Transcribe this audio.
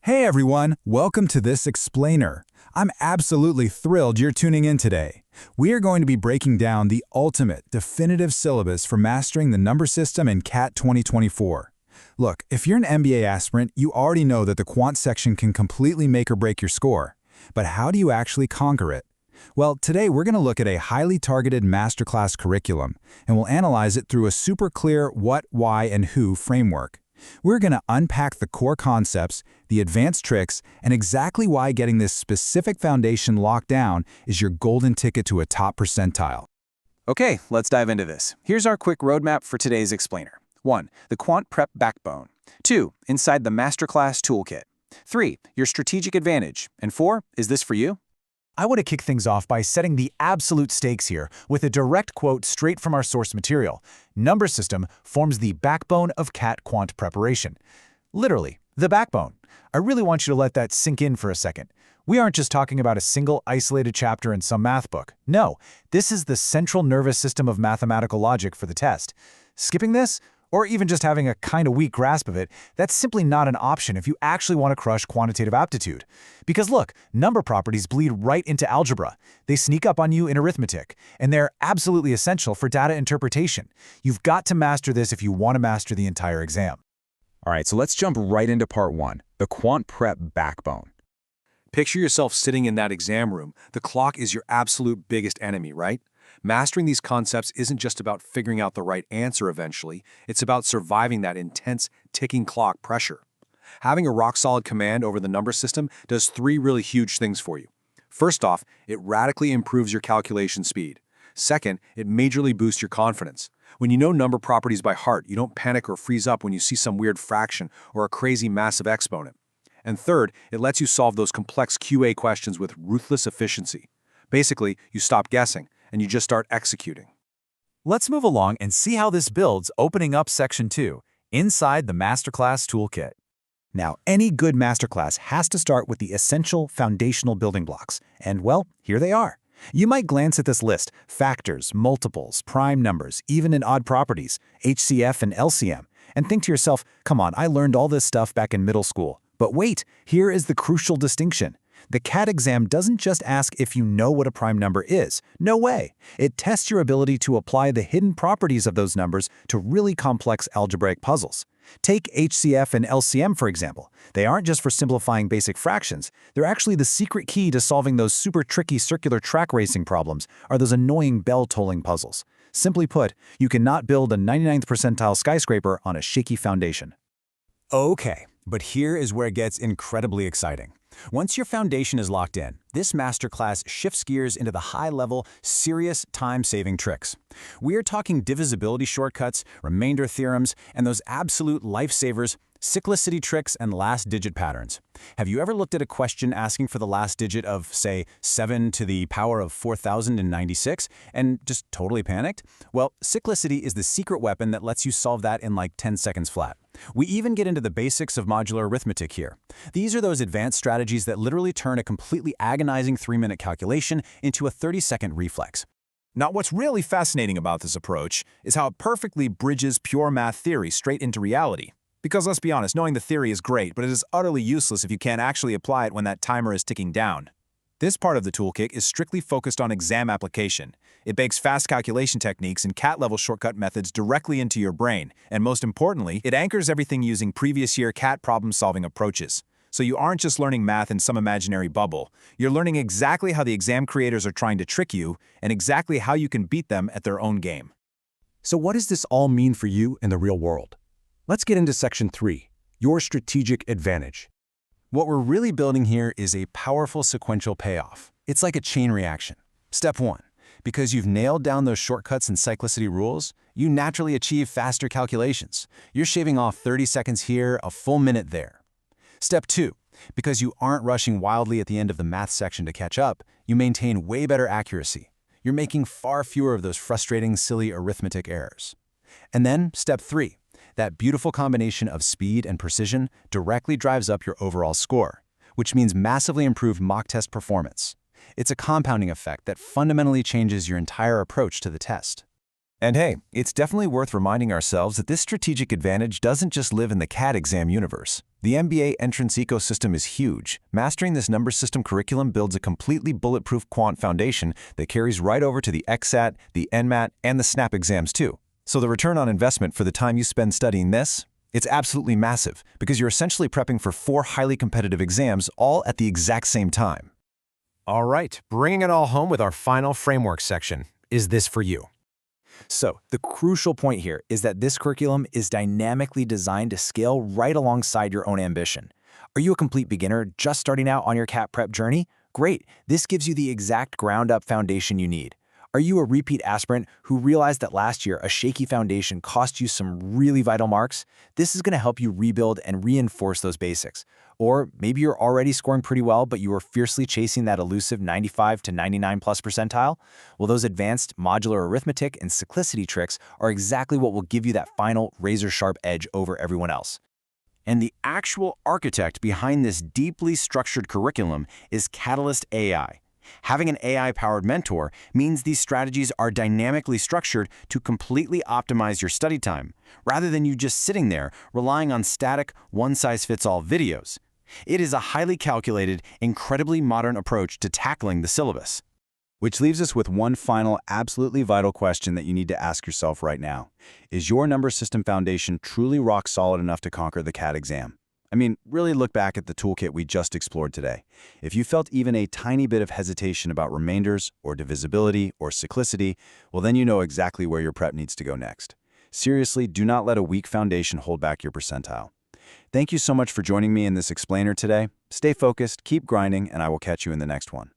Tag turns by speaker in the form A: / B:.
A: Hey everyone, welcome to this explainer. I'm absolutely thrilled you're tuning in today. We are going to be breaking down the ultimate, definitive syllabus for mastering the number system in CAT 2024. Look, if you're an MBA aspirant, you already know that the quant section can completely make or break your score. But how do you actually conquer it? Well, today we're going to look at a highly targeted masterclass curriculum, and we'll analyze it through a super clear what, why, and who framework. We're going to unpack the core concepts, the advanced tricks, and exactly why getting this specific foundation locked down is your golden ticket to a top percentile.
B: Okay, let's dive into this. Here's our quick roadmap for today's explainer. 1. The Quant Prep Backbone. 2. Inside the Masterclass Toolkit. 3. Your strategic advantage. And 4. Is this for you?
C: I want to kick things off by setting the absolute stakes here with a direct quote straight from our source material. Number system forms the backbone of CAT quant preparation. Literally, the backbone. I really want you to let that sink in for a second. We aren't just talking about a single isolated chapter in some math book. No, this is the central nervous system of mathematical logic for the test. Skipping this, or even just having a kind of weak grasp of it, that's simply not an option if you actually want to crush quantitative aptitude. Because look, number properties bleed right into algebra. They sneak up on you in arithmetic, and they're absolutely essential for data interpretation. You've got to master this if you want to master the entire exam.
D: All right, so let's jump right into part 1, the Quant Prep Backbone.
E: Picture yourself sitting in that exam room. The clock is your absolute biggest enemy, right? Mastering these concepts isn't just about figuring out the right answer eventually, it's about surviving that intense, ticking clock pressure. Having a rock-solid command over the number system does 3 really huge things for you. First off, it radically improves your calculation speed. Second, it majorly boosts your confidence. When you know number properties by heart, you don't panic or freeze up when you see some weird fraction or a crazy massive exponent. And third, it lets you solve those complex QA questions with ruthless efficiency. Basically, you stop guessing, and you just start executing.
C: Let's move along and see how this builds, opening up Section 2, inside the Masterclass Toolkit.
A: Now, any good masterclass has to start with the essential foundational building blocks, and well, here they are. You might glance at this list: factors, multiples, prime numbers, even in odd properties, HCF and LCM, and think to yourself, come on, I learned all this stuff back in middle school. But wait, here is the crucial distinction. The CAT exam doesn't just ask if you know what a prime number is. No way. It tests your ability to apply the hidden properties of those numbers to really complex algebraic puzzles. Take HCF and LCM, for example. They aren't just for simplifying basic fractions. They're actually the secret key to solving those super tricky circular track racing problems or those annoying bell-tolling puzzles. Simply put, you cannot build a 99th percentile skyscraper on a shaky foundation.
C: Okay, but here is where it gets incredibly exciting. Once your foundation is locked in, this masterclass shifts gears into the high-level, serious, time-saving tricks. We are talking divisibility shortcuts, remainder theorems, and those absolute lifesavers, cyclicity tricks, and last-digit patterns. Have you ever looked at a question asking for the last digit of, say, 7 to the power of 4096 and just totally panicked? Well, cyclicity is the secret weapon that lets you solve that in like 10 seconds flat. We even get into the basics of modular arithmetic here. These are those advanced strategies that literally turn a completely agonizing 3-minute calculation into a 30-second reflex.
F: Now, what's really fascinating about this approach is how it perfectly bridges pure math theory straight into reality. Because let's be honest, knowing the theory is great, but it is utterly useless if you can't actually apply it when that timer is ticking down. This part of the toolkit is strictly focused on exam application. It bakes fast calculation techniques and CAT-level shortcut methods directly into your brain, and most importantly, it anchors everything using previous year CAT problem-solving approaches. So you aren't just learning math in some imaginary bubble. You're learning exactly how the exam creators are trying to trick you, and exactly how you can beat them at their own game.
D: So what does this all mean for you in the real world? Let's get into Section 3, your strategic advantage.
C: What we're really building here is a powerful sequential payoff. It's like a chain reaction. Step 1. Because you've nailed down those shortcuts and cyclicity rules, you naturally achieve faster calculations. You're shaving off 30 seconds here, a full minute there. Step 2. Because you aren't rushing wildly at the end of the math section to catch up, you maintain way better accuracy. You're making far fewer of those frustrating, silly arithmetic errors. And then, Step 3. That beautiful combination of speed and precision directly drives up your overall score, which means massively improved mock test performance. It's a compounding effect that fundamentally changes your entire approach to the test.
F: And hey, it's definitely worth reminding ourselves that this strategic advantage doesn't just live in the CAT exam universe. The MBA entrance ecosystem is huge. Mastering this number system curriculum builds a completely bulletproof quant foundation that carries right over to the XSAT, the NMAT, and the SNAP exams too. So the return on investment for the time you spend studying this, it's absolutely massive because you're essentially prepping for 4 highly competitive exams all at the exact same time.
C: All right, bringing it all home with our final framework section. Is this for you?
A: So, the crucial point here is that this curriculum is dynamically designed to scale right alongside your own ambition. Are you a complete beginner just starting out on your CAT prep journey? Great, this gives you the exact ground-up foundation you need. Are you a repeat aspirant who realized that last year a shaky foundation cost you some really vital marks? This is going to help you rebuild and reinforce those basics. Or maybe you're already scoring pretty well, but you are fiercely chasing that elusive 95 to 99 plus percentile? Well, those advanced modular arithmetic and cyclicity tricks are exactly what will give you that final razor-sharp edge over everyone else.
B: And the actual architect behind this deeply structured curriculum is Catalyst AI. Having an AI-powered mentor means these strategies are dynamically structured to completely optimize your study time, rather than you just sitting there relying on static, one-size-fits-all videos. It is a highly calculated, incredibly modern approach to tackling the syllabus.
A: Which leaves us with one final, absolutely vital question that you need to ask yourself right now. Is your number system foundation truly rock solid enough to conquer the CAT exam? I mean, really look back at the toolkit we just explored today. If you felt even a tiny bit of hesitation about remainders, or divisibility, or cyclicity, well then you know exactly where your prep needs to go next. Seriously, do not let a weak foundation hold back your percentile. Thank you so much for joining me in this explainer today. Stay focused, keep grinding, and I will catch you in the next one.